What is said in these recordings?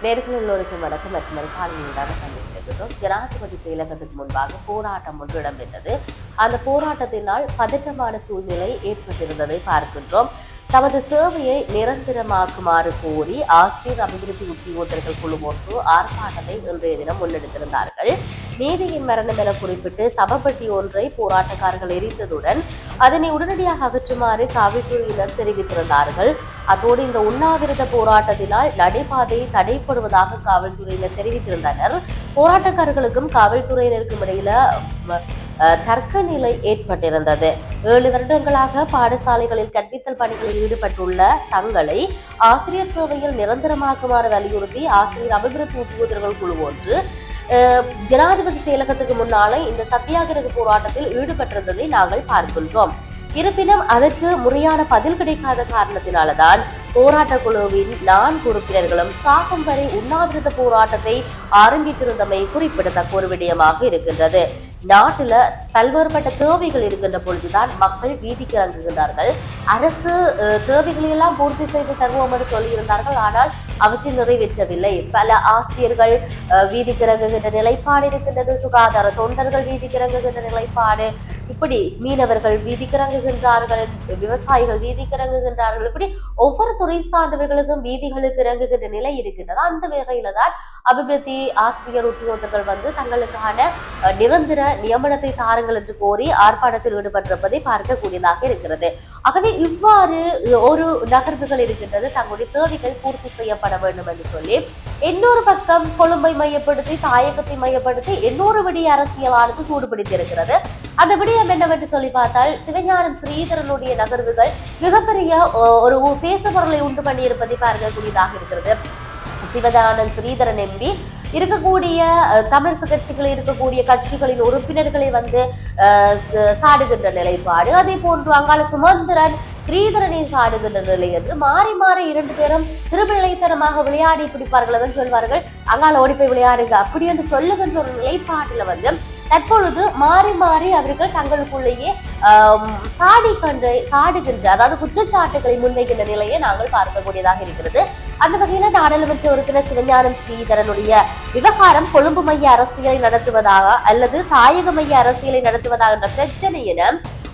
நேர்கள் எல்லோருக்கும் வணக்கம் மற்றும் காலையிலான சந்தித்திருக்கிறோம். ஜனாதிபதி செயலகத்துக்கு முன்பாக போராட்டம் ஒன்று இடம்பெற்றது. அந்த போராட்டத்தினால் பதற்றமான சூழ்நிலை ஏற்பட்டிருந்ததை பார்க்கின்றோம். தமது சேவையை நிரந்தரமாக்குமாறு கோரி ஆசிரியர் அபிவிருத்தி உத்தியோகத்தர்கள் குழு ஒன்று ஆர்ப்பாட்டத்தை இன்றைய தினம் முன்னெடுத்திருந்தார்கள். நீதியின் மரணம் என குறிப்பிட்டு சபப்பட்டி ஒன்றை போராட்டக்காரர்கள் எரித்ததுடன் அதனை உடனடியாக அகற்றுமாறு காவல்துறையினர் தெரிவித்திருந்தார்கள். அதோடு இந்த உண்ணாவிரத போராட்டத்தினால் நடைபாதை தடைப்படுவதாக காவல்துறையினர் தெரிவித்திருந்தனர். போராட்டக்காரர்களுக்கும் காவல்துறையினருக்கும் இடையில தர்க்க நிலை ஏற்பட்டிருந்தது. 7 வருடங்களாக பாடசாலைகளில் கற்பித்தல் பணிகளில் ஈடுபட்டுள்ள தங்களை ஆசிரியர் சேவையில் நிரந்தரமாக்குமாறு வலியுறுத்தி ஆசிரியர் அபிவிருத்தி உத்தியோகத்தர்கள் குழு ஒன்று ஜனாதிபதி செயலகத்துக்கு முன்னாலே இந்த சத்தியாகிரக போராட்டத்தில் ஈடுபட்டிருந்ததை நாங்கள் பார்க்கின்றோம். இருப்பினும் அதற்கு முறையான பதில் கிடைக்காத காரணத்தினால்தான் போராட்ட குழுவின் 4 உறுப்பினர்களும் சாகும் வரை உண்ணாவிரத போராட்டத்தை ஆரம்பித்திருந்தமை குறிப்பிடத்தக்க ஒரு விடயமாக இருக்கின்றது. நாட்டுல பல்வேறுபட்ட தேவைகள் இருக்கின்ற பொழுதுதான் மக்கள் வீதிக்கு இறங்குகின்றார்கள். அரசு தேவைகளை எல்லாம் பூர்த்தி செய்து தருவோம் என்று சொல்லியிருந்தார்கள். ஆனால் அவற்றை நிறைவேற்றவில்லை. பல ஆசிரியர்கள் வீதிக்கு இறங்குகின்ற நிலைப்பாடு இருக்கின்றது. சுகாதார தொண்டர்கள் வீதிக்கு இறங்குகின்ற நிலைப்பாடு, இப்படி மீனவர்கள் வீதிக்கு இறங்குகின்றார்கள், விவசாயிகள் வீதிக்கு இறங்குகின்றார்கள். இப்படி ஒவ்வொரு துறை சார்ந்தவர்களுக்கும் வீதிகளுக்கு இறங்குகின்ற நிலை இருக்கின்றது. அந்த வகையில தான் அபிவிருத்தி ஆசிரியர் உத்தியோகத்தர்கள் தங்களுக்கான நிரந்தர நியமனத்தை தாருங்கள் என்று கோரி ஆர்ப்பாட்டத்தில் ஈடுபட்டிருப்பதை பார்க்கக்கூடியதாக இருக்கிறது. ஆகவே இவ்வாறு ஒரு நகர்வுகள் இருக்கின்றது. தங்களுடைய தேவைகள் பூர்த்தி செய்யப்பட வேண்டும் என்று சொல்லி இன்னொரு பக்கம் கொழும்பை மையப்படுத்தி தாயகத்தை மையப்படுத்தி இன்னொரு விடிய அரசியலானது சூடுபிடித்து இருக்கிறது. அந்த விடயம் என்னவென்று சொல்லி பார்த்தால் சிவஞானம் ஸ்ரீதரனுடைய நகர்வுகள் மிகப்பெரிய ஒரு பேசுபொருளை உண்டு பண்ணியிருப்பதை பார்க்கக்கூடியதாக இருக்கிறது. சிவஞானம் ஸ்ரீதரன் எம்பி இருக்கக்கூடிய தமிழ் கட்சிகளில் இருக்கக்கூடிய கட்சிகளின் உறுப்பினர்களை சாடுகின்ற நிலைப்பாடு, அதே போன்று அங்கால சுமந்திரன் ஸ்ரீதரனை சாடுகின்ற நிலை என்று மாறி மாறி 2 பேரும் சிறுபிள்ளைத்தனமாக விளையாடி பிடிப்பார்கள் என்று சொல்வார்கள். அங்கால ஓடிப்போய் விளையாடுங்க அப்படி என்று சொல்லுகின்ற ஒரு நிலைப்பாட்டில தற்பொழுது மாறி மாறி அவர்கள் தங்களுக்குள்ளேயே சாடுகின்ற அதாவது குற்றச்சாட்டுகளை முன்வைக்கின்ற நிலையை நாங்கள் பார்க்கக்கூடியதாக இருக்கிறது. அந்த வகையில நாடாளுமன்ற உறுப்பினர் சிவஞானம் ஸ்ரீதரனுடைய விவகாரம் கொழும்பு மைய அரசியலை நடத்துவதாக அல்லது தாயக மைய அரசியலை நடத்துவதாக என்ற பிரச்சனை என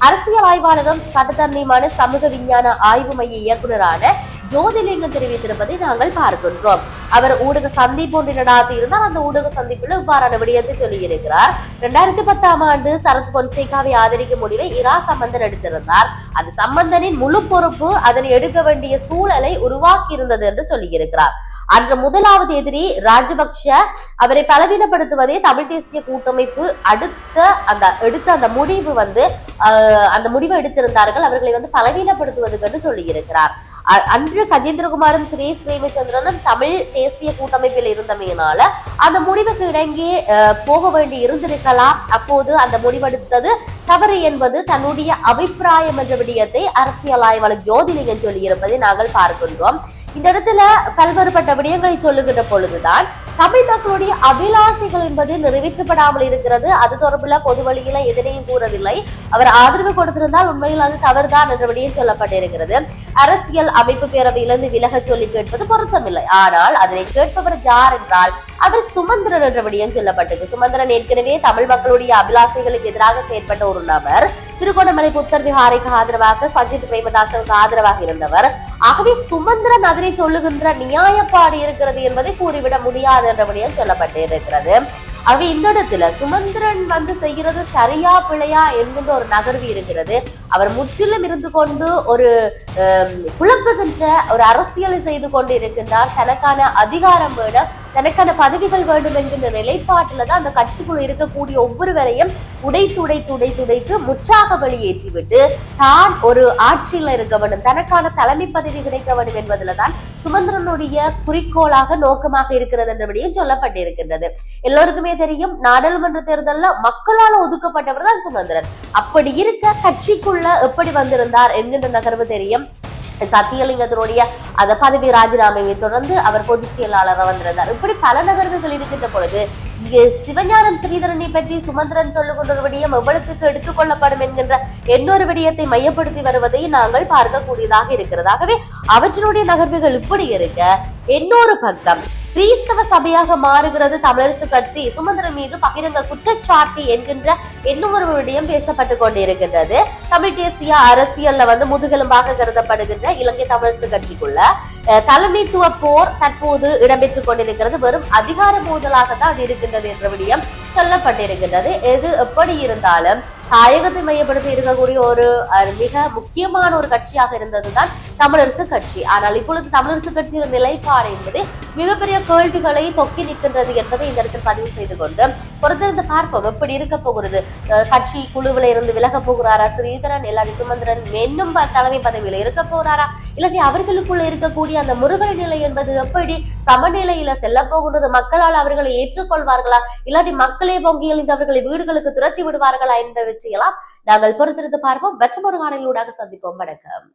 அரசியல் ஆய்வாளரும் சட்டத்தரணியுமான சமூக விஞ்ஞான ஆய்வு மைய இயக்குநரான ஜோதிலிங்கம் தெரிவித்திருப்பதை நாங்கள் பார்க்கின்றோம். அவர் ஊடக சந்திப்பு ஒன்று நடாத்தி இருந்தால் அந்த ஊடக சந்திப்பில் இவ்வாறான விடயத்தை சொல்லியிருக்கிறார். 2010ஆம் ஆண்டு சரத் பொன்சேகாவை ஆதரிக்கும் முடிவை இரா சம்பந்தன் எடுத்திருந்தார். அது சம்பந்தனின் முழு பொறுப்பு, அதனை எடுக்க வேண்டிய சூழலை உருவாக்கி இருந்தது என்று சொல்லியிருக்கிறார். அன்று முதலாவது எதிரி ராஜபக்ஷ அவரை பலவீனப்படுத்துவதே தமிழ் தேசிய கூட்டமைப்பு எடுத்த அந்த முடிவு அந்த முடிவை எடுத்திருந்தார்கள். அவர்களை பலவீனப்படுத்துவதுக்கு என்று சொல்லியிருக்கிறார். அன்று கஜேந்திரகுமாரும் சுரேஷ் பிரேமச்சந்திரனும் தமிழ் தேசிய கூட்டமைப்பில் இருந்தமையினால அந்த முடிவுக்கு இணங்கி போக வேண்டி இருந்திருக்கலாம். அப்போது அந்த முடிவெடுத்தது தவறு என்பது தன்னுடைய அபிப்பிராயம் என்ற விடயத்தை அரசியல் ஆய்வாளர் ஜோதிலிங்கம் சொல்லியிருப்பதை நாங்கள் பார்க்கின்றோம். இந்த இடத்துல பல்வேறுபட்ட விடயங்களை சொல்லுகின்ற பொழுதுதான் தமிழ் மக்களுடைய அபிலாசைகள் என்பது நிறைவேற்றப்படாமல் இருக்கிறது. அது தொடர்புல பொது வழியில எதனையும் கூறவில்லை. அவர் ஆதரவு கொடுத்திருந்தால் உண்மையில் அது தவறுதான் என்ற விடயம் சொல்லப்பட்டிருக்கிறது. அரசியல் அமைப்பு பேரவையிலிருந்து விலக சொல்லி கேட்பது பொருத்தமில்லை. ஆனால் அதனை கேட்பவர் யார் என்றால் அவர் சுமந்திரன் என்ற விடயம் சொல்லப்பட்டது. சுமந்திரன் ஏற்கனவே தமிழ் மக்களுடைய அபிலாசைகளுக்கு எதிராக செயற்பட்ட ஒரு நபர். திருகோணமலை புத்தர் விஹாரைக்கு ஆதரவாக சஜித் பிரேமதாசவுக்கு ஆதரவாக இருந்தவர். ஆகவே சுமந்திரன் அதனை சொல்லுகின்ற நியாயப்பாடு இருக்கிறது என்பதை கூறிவிட முடியாது என்ற விடயம் சொல்லப்பட்டிருக்கிறது. அவை இந்த இடத்துல சுமந்திரன் செய்கிறது சரியா பிழையா என்கின்ற ஒரு நகர்வு இருக்கிறது. அவர் முற்றிலும் இருந்து கொண்டு ஒரு குழப்புகின்ற ஒரு அரசியலை செய்து கொண்டு இருக்கின்றார். தனக்கான அதிகாரம் வேணும், தனக்கான பதவிகள் வேண்டும் என்கின்ற நிலைப்பாட்டில தான் அந்த கட்சிக்குள் இருக்கக்கூடிய ஒவ்வொருவரையும் உடைத்து முற்றாக வெளியேற்றிவிட்டு தான் ஒரு ஆட்சியில் இருக்க வேண்டும், தனக்கான தலைமை பதவி கிடைக்க வேண்டும் என்பதுல தான் சுமந்திரனுடைய குறிக்கோளாக நோக்கமாக இருக்கிறது என்றபடியும் சொல்லப்பட்டிருக்கின்றது. எல்லோருக்குமே தெரியும், நாடாளுமன்ற தேர்தலில் மக்களால் ஒதுக்கப்பட்டவர் தான் சுமந்திரன். அப்படி இருக்க கட்சிக்குள்ள எப்படி வந்திருந்தார் என்கின்ற நகர்வு தெரியும். சத்தியலிங்கத்தினுடைய அந்த பதவி ராஜினாமையை தொடர்ந்து அவர் பொதுச் செயலாளராக வந்திருந்தார். இப்படி பல நகர்வுகள் இருக்கின்ற பொழுது இங்கு சிவஞானம் ஸ்ரீதரனை பற்றி சுமந்திரன் சொல்லுகின்ற ஒரு விடயம் எவ்வளவுக்கு எடுத்துக்கொள்ளப்படும் என்கின்ற இன்னொரு விடயத்தை மையப்படுத்தி வருவதை நாங்கள் பார்க்கக்கூடியதாக இருக்கிறது. ஆகவே அவற்றினுடைய நகர்வுகள் இப்படி இருக்க, இன்னொரு பக்கம் கிறிஸ்தவ சபையாக மாறுகிறது தமிழரசு கட்சி சுமந்திரன் மீது பகிரங்க குற்றச்சாட்டு என்கின்ற இன்னும் ஒரு விடயம் பேசப்பட்டு கொண்டிருக்கின்றது. தமிழ் தேசிய அரசியல்ல முதுகெலும்பாக கருதப்படுகின்ற இலங்கை தமிழரசு கட்சிக்குள்ள தலைமைத்துவ போர் தற்போது இடம்பெற்றுக் கொண்டிருக்கிறது. வெறும் அதிகார மோதலாகத்தான் இருக்கின்றது என்ற விடயம் சொல்லப்பட்டிருக்கின்றது. எது எப்படி இருந்தாலும் தாயகத்தை மையப்படுத்தி இருக்கக்கூடிய ஒரு மிக முக்கியமான ஒரு கட்சியாக இருந்ததுதான் தமிழரசு கட்சி. ஆனால் இப்பொழுது தமிழரசு கட்சியின் நிலைப்பாடு என்பது மிகப்பெரிய கேள்விகளை தொக்கி நிற்கின்றது என்பதை இந்த இடத்தில் பதிவு செய்து கொண்டு பொறுத்திருந்து பார்ப்போம் எப்படி இருக்க போகிறது. கட்சி குழுவில இருந்து விலக போகிறாரா ஸ்ரீதரன், இல்லாட்டி சுமந்திரன் இன்னும் தலைமை பதவியில இருக்க போறாரா, இல்லாட்டி அவர்களுக்குள்ள இருக்கக்கூடிய அந்த முருகல் நிலை என்பது எப்படி சமநிலையில செல்ல போகிறது, மக்களால் அவர்களை ஏற்றுக்கொள்வார்களா, இல்லாட்டி மக்களே பொங்கி எழுந்து அவர்களை வீடுகளுக்கு துரத்தி விடுவார்களா என்பவற்றையெல்லாம் நாங்கள் பொறுத்திருந்து பார்ப்போம். மற்றொரு காணொளியூடாக சந்திப்போம். வணக்கம்.